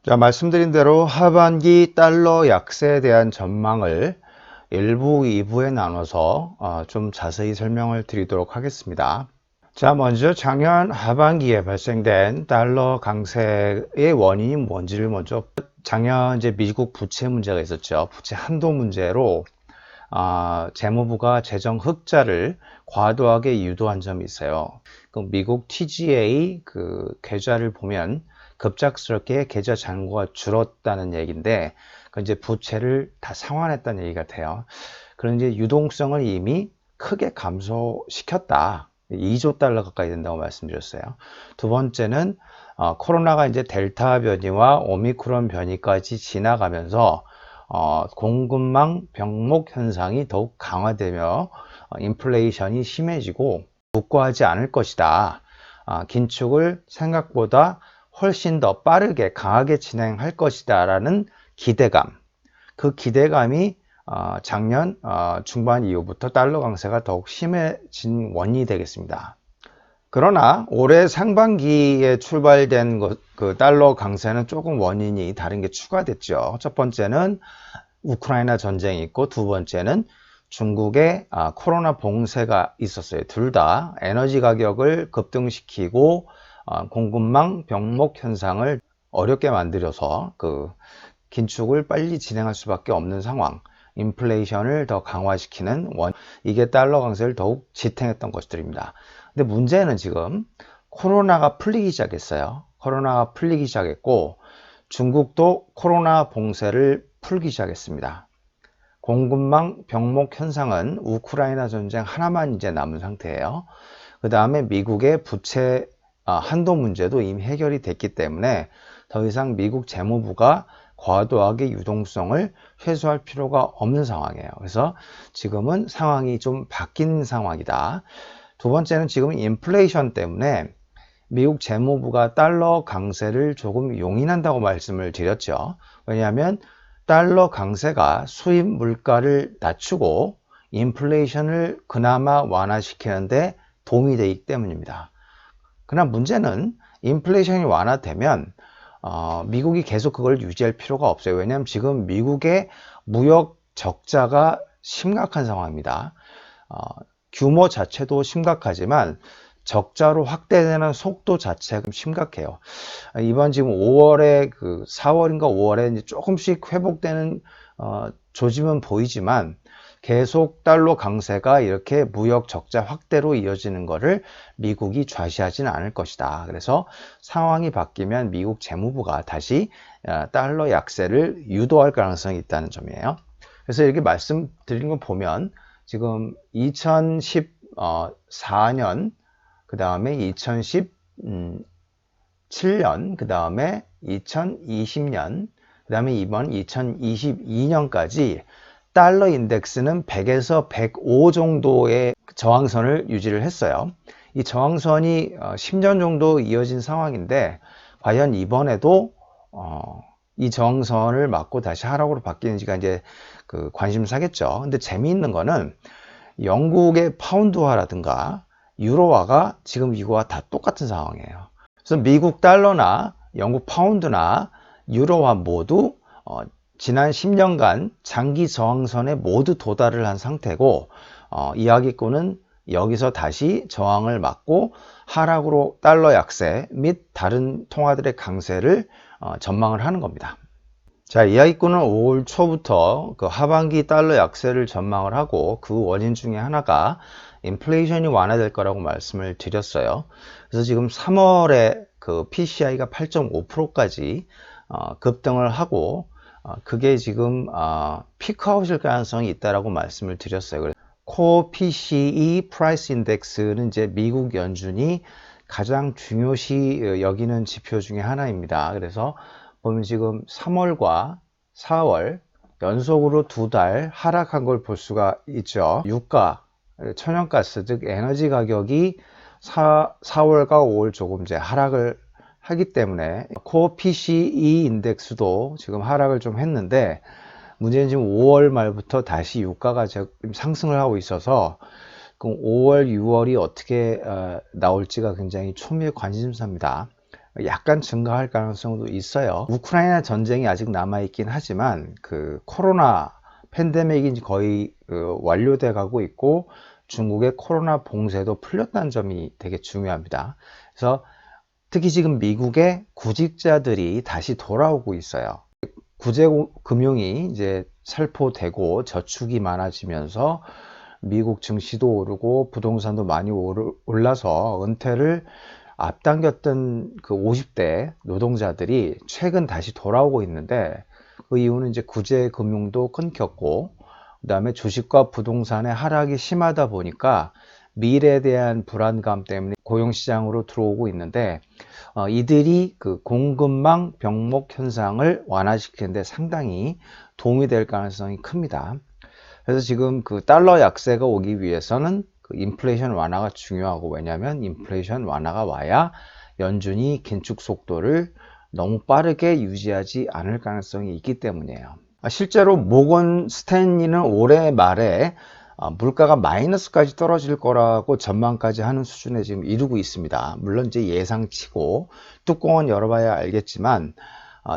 자, 말씀드린 대로 하반기 달러 약세에 대한 전망을 1부, 2부에 나눠서 좀 자세히 설명을 드리도록 하겠습니다. 자, 먼저 작년 하반기에 발생된 달러 강세의 원인이 뭔지를 먼저 작년 이제 미국 부채 문제가 있었죠. 부채 한도 문제로 재무부가 재정 흑자를 과도하게 유도한 점이 있어요. 그 미국 TGA 그 계좌를 보면 급작스럽게 계좌 잔고가 줄었다는 얘기인데, 그 이제 부채를 다 상환했다는 얘기 같아요. 그런 이제 유동성을 이미 크게 감소시켰다. 2조 달러 가까이 된다고 말씀드렸어요. 두 번째는 코로나가 이제 델타 변이와 오미크론 변이까지 지나가면서 공급망 병목 현상이 더욱 강화되며 인플레이션이 심해지고 복구하지 않을 것이다. 긴축을 생각보다 훨씬 더 빠르게 강하게 진행할 것이다 라는 기대감, 그 기대감이 작년 중반 이후부터 달러 강세가 더욱 심해진 원인이 되겠습니다. 그러나 올해 상반기에 출발된 그 달러 강세는 조금 원인이 다른 게 추가됐죠. 첫 번째는 우크라이나 전쟁이 있고, 두 번째는 중국의 코로나 봉쇄가 있었어요. 둘 다 에너지 가격을 급등시키고 공급망 병목 현상을 어렵게 만들어서 그 긴축을 빨리 진행할 수밖에 없는 상황, 인플레이션을 더 강화시키는 이게 달러 강세를 더욱 지탱했던 것들입니다. 근데 문제는 지금 코로나가 풀리기 시작했어요. 코로나가 풀리기 시작했고, 중국도 코로나 봉쇄를 풀기 시작했습니다. 공급망 병목 현상은 우크라이나 전쟁 하나만 이제 남은 상태예요. 그 다음에 미국의 부채 한도 문제도 이미 해결이 됐기 때문에 더 이상 미국 재무부가 과도하게 유동성을 회수할 필요가 없는 상황이에요. 그래서 지금은 상황이 좀 바뀐 상황이다. 두 번째는 지금 인플레이션 때문에 미국 재무부가 달러 강세를 조금 용인한다고 말씀을 드렸죠. 왜냐하면 달러 강세가 수입 물가를 낮추고 인플레이션을 그나마 완화시키는데 도움이 되기 때문입니다. 그러나 문제는 인플레이션이 완화되면 미국이 계속 그걸 유지할 필요가 없어요. 왜냐하면 지금 미국의 무역 적자가 심각한 상황입니다. 규모 자체도 심각하지만 적자로 확대되는 속도 자체가 심각해요. 이번 지금 5월에 4월인가 5월에 이제 조금씩 회복되는 조짐은 보이지만 계속 달러 강세가 이렇게 무역 적자 확대로 이어지는 것을 미국이 좌시하지는 않을 것이다. 그래서 상황이 바뀌면 미국 재무부가 다시 달러 약세를 유도할 가능성이 있다는 점이에요. 그래서 이렇게 말씀드린 거 보면 지금 2014년, 그 다음에 2017년, 그 다음에 2020년, 그 다음에 이번 2022년까지 달러 인덱스는 100에서 105 정도의 저항선을 유지를 했어요. 이 저항선이 10년 정도 이어진 상황인데, 과연 이번에도 이 저항선을 맞고 다시 하락으로 바뀌는지가 이제 관심사겠죠. 근데 재미있는 거는 영국의 파운드화라든가 유로화가 지금 이거와 다 똑같은 상황이에요. 그래서 미국 달러나 영국 파운드나 유로화 모두 지난 10년간 장기 저항선에 모두 도달을 한 상태고, 이야기꾼은 여기서 다시 저항을 맞고 하락으로 달러 약세 및 다른 통화들의 강세를 전망을 하는 겁니다. 자, 이야기꾼은 5월 초부터 그 하반기 달러 약세를 전망을 하고, 그 원인 중에 하나가 인플레이션이 완화될 거라고 말씀을 드렸어요. 그래서 지금 3월에 그 PCI가 8.5%까지 급등을 하고, 그게 지금 피크아웃일 가능성이 있다라고 말씀을 드렸어요. 코어 PCE 프라이스 인덱스는 이제 미국 연준이 가장 중요시 여기는 지표 중에 하나입니다. 그래서 보면 지금 3월과 4월 연속으로 2달 하락한 걸 볼 수가 있죠. 유가, 천연가스 즉 에너지 가격이 4월과 5월 조금 이제 하락을 하기 때문에 코어 PCE 인덱스도 지금 하락을 좀 했는데, 문제는 지금 5월 말부터 다시 유가가 지금 상승을 하고 있어서 5월, 6월이 어떻게 나올지가 굉장히 초미의 관심사입니다. 약간 증가할 가능성도 있어요. 우크라이나 전쟁이 아직 남아있긴 하지만 그 코로나 팬데믹이 거의 완료돼 가고 있고 중국의 코로나 봉쇄도 풀렸다는 점이 되게 중요합니다. 그래서 특히 지금 미국의 구직자들이 다시 돌아오고 있어요. 구제금융이 이제 살포되고 저축이 많아지면서 미국 증시도 오르고 부동산도 많이 올라서 은퇴를 앞당겼던 그 50대 노동자들이 최근 다시 돌아오고 있는데, 그 이유는 이제 구제금융도 끊겼고 그 다음에 주식과 부동산의 하락이 심하다 보니까 미래에 대한 불안감 때문에 고용시장으로 들어오고 있는데, 이들이 그 공급망 병목 현상을 완화시키는 데 상당히 도움이 될 가능성이 큽니다. 그래서 지금 그 달러 약세가 오기 위해서는 그 인플레이션 완화가 중요하고, 왜냐하면 인플레이션 완화가 와야 연준이 긴축 속도를 너무 빠르게 유지하지 않을 가능성이 있기 때문이에요. 실제로 모건 스탠리는 올해 말에 물가가 마이너스까지 떨어질 거라고 전망까지 하는 수준에 지금 이르고 있습니다. 물론 이제 예상치고 뚜껑은 열어봐야 알겠지만,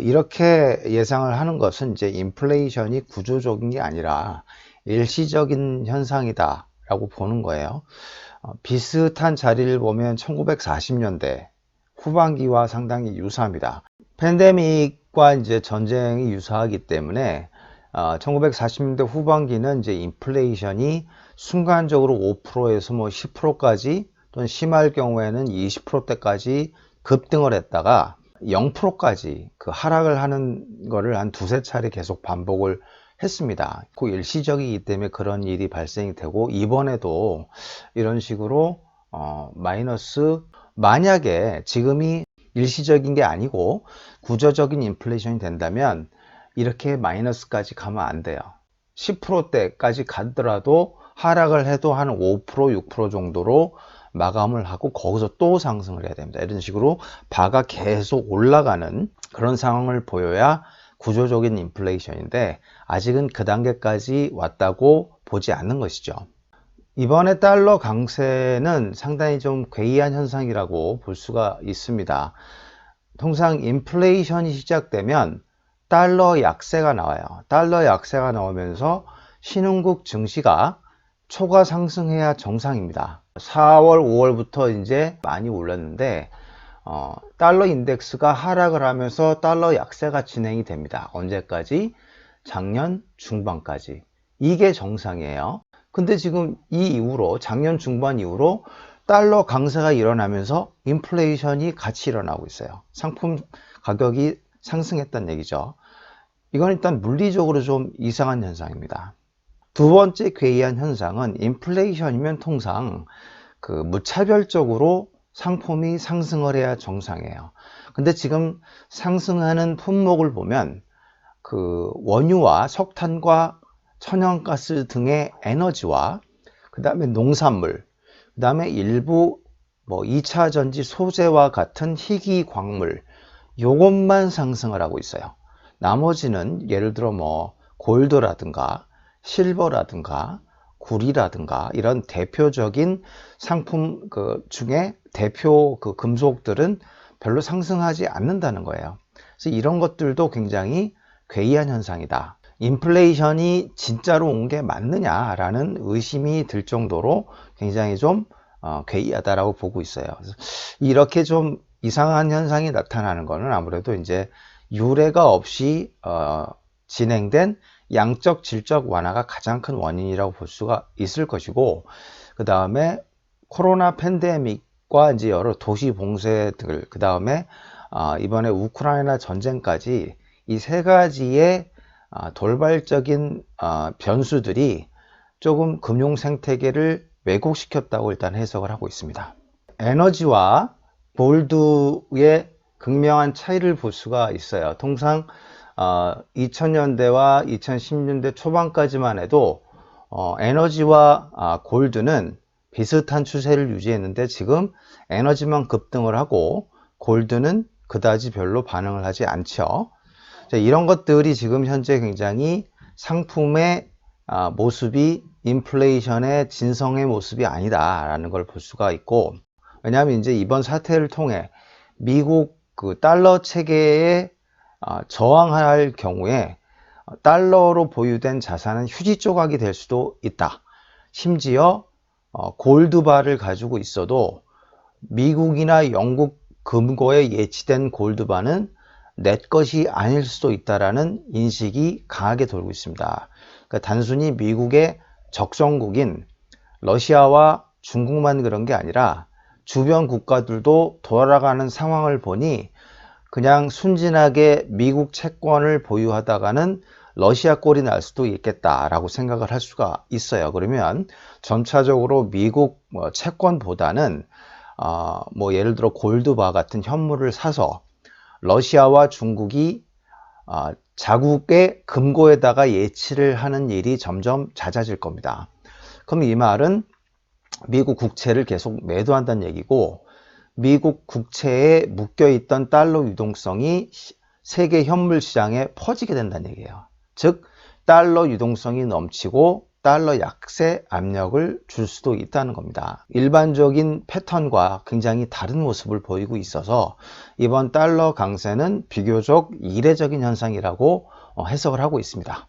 이렇게 예상을 하는 것은 이제 인플레이션이 구조적인 게 아니라 일시적인 현상이다 라고 보는 거예요. 비슷한 자리를 보면 1940년대 후반기와 상당히 유사합니다. 팬데믹과 이제 전쟁이 유사하기 때문에 1940년대 후반기는 이제 인플레이션이 순간적으로 5%에서 뭐 10%까지 또는 심할 경우에는 20%대까지 급등을 했다가 0%까지 그 하락을 하는 거를 한 두세 차례 계속 반복을 했습니다. 그 일시적이기 때문에 그런 일이 발생이 되고, 이번에도 이런 식으로 마이너스, 만약에 지금이 일시적인 게 아니고 구조적인 인플레이션이 된다면 이렇게 마이너스까지 가면 안 돼요. 10%대까지 가더라도 하락을 해도 한 5%, 6% 정도로 마감을 하고 거기서 또 상승을 해야 됩니다. 이런 식으로 바가 계속 올라가는 그런 상황을 보여야 구조적인 인플레이션인데, 아직은 그 단계까지 왔다고 보지 않는 것이죠. 이번에 달러 강세는 상당히 좀 괴이한 현상이라고 볼 수가 있습니다. 통상 인플레이션이 시작되면 달러 약세가 나와요. 달러 약세가 나오면서 신흥국 증시가 초과 상승해야 정상입니다. 4월, 5월부터 이제 많이 올랐는데 달러 인덱스가 하락을 하면서 달러 약세가 진행이 됩니다. 언제까지? 작년 중반까지. 이게 정상이에요. 근데 지금 이 이후로, 작년 중반 이후로 달러 강세가 일어나면서 인플레이션이 같이 일어나고 있어요. 상품 가격이 상승했다는 얘기죠. 이건 일단 물리적으로 좀 이상한 현상입니다. 두 번째 괴이한 현상은, 인플레이션이면 통상 그 무차별적으로 상품이 상승을 해야 정상이에요. 근데 지금 상승하는 품목을 보면 그 원유와 석탄과 천연가스 등의 에너지와 그 다음에 농산물, 그 다음에 일부 뭐 2차 전지 소재와 같은 희귀 광물, 요것만 상승을 하고 있어요. 나머지는 예를 들어 뭐 골드라든가 실버라든가 구리라든가 이런 대표적인 상품 그 중에 대표 그 금속들은 별로 상승하지 않는다는 거예요. 그래서 이런 것들도 굉장히 괴이한 현상이다. 인플레이션이 진짜로 온 게 맞느냐라는 의심이 들 정도로 굉장히 좀 괴이하다라고 보고 있어요. 그래서 이렇게 좀 이상한 현상이 나타나는 것은 아무래도 이제 유례가 없이 진행된 양적 질적 완화가 가장 큰 원인이라고 볼 수가 있을 것이고, 그 다음에 코로나 팬데믹과 이제 여러 도시 봉쇄들, 그 다음에 이번에 우크라이나 전쟁까지 이 세 가지의 돌발적인 변수들이 조금 금융 생태계를 왜곡시켰다고 일단 해석을 하고 있습니다. 에너지와 골드의 극명한 차이를 볼 수가 있어요. 통상 2000년대와 2010년대 초반까지만 해도 에너지와 골드는 비슷한 추세를 유지했는데, 지금 에너지만 급등을 하고 골드는 그다지 별로 반응을 하지 않죠. 이런 것들이 지금 현재 굉장히 상품의 모습이 인플레이션의 진성의 모습이 아니다 라는 걸 볼 수가 있고, 왜냐하면 이제 이번 사태를 통해 미국 그 달러 체계에 저항할 경우에 달러로 보유된 자산은 휴지 조각이 될 수도 있다. 심지어 골드바를 가지고 있어도 미국이나 영국 금고에 예치된 골드바는 내 것이 아닐 수도 있다라는 인식이 강하게 돌고 있습니다. 그러니까 단순히 미국의 적성국인 러시아와 중국만 그런 게 아니라 주변 국가들도 돌아가는 상황을 보니 그냥 순진하게 미국 채권을 보유하다가는 러시아 꼴이 날 수도 있겠다라고 생각을 할 수가 있어요. 그러면 전체적으로 미국 채권보다는 예를 들어 골드바 같은 현물을 사서 러시아와 중국이 자국의 금고에다가 예치를 하는 일이 점점 잦아질 겁니다. 그럼 이 말은 미국 국채를 계속 매도한다는 얘기고, 미국 국채에 묶여있던 달러 유동성이 세계 현물 시장에 퍼지게 된다는 얘기예요. 즉 달러 유동성이 넘치고 달러 약세 압력을 줄 수도 있다는 겁니다. 일반적인 패턴과 굉장히 다른 모습을 보이고 있어서 이번 달러 강세는 비교적 이례적인 현상이라고 해석을 하고 있습니다.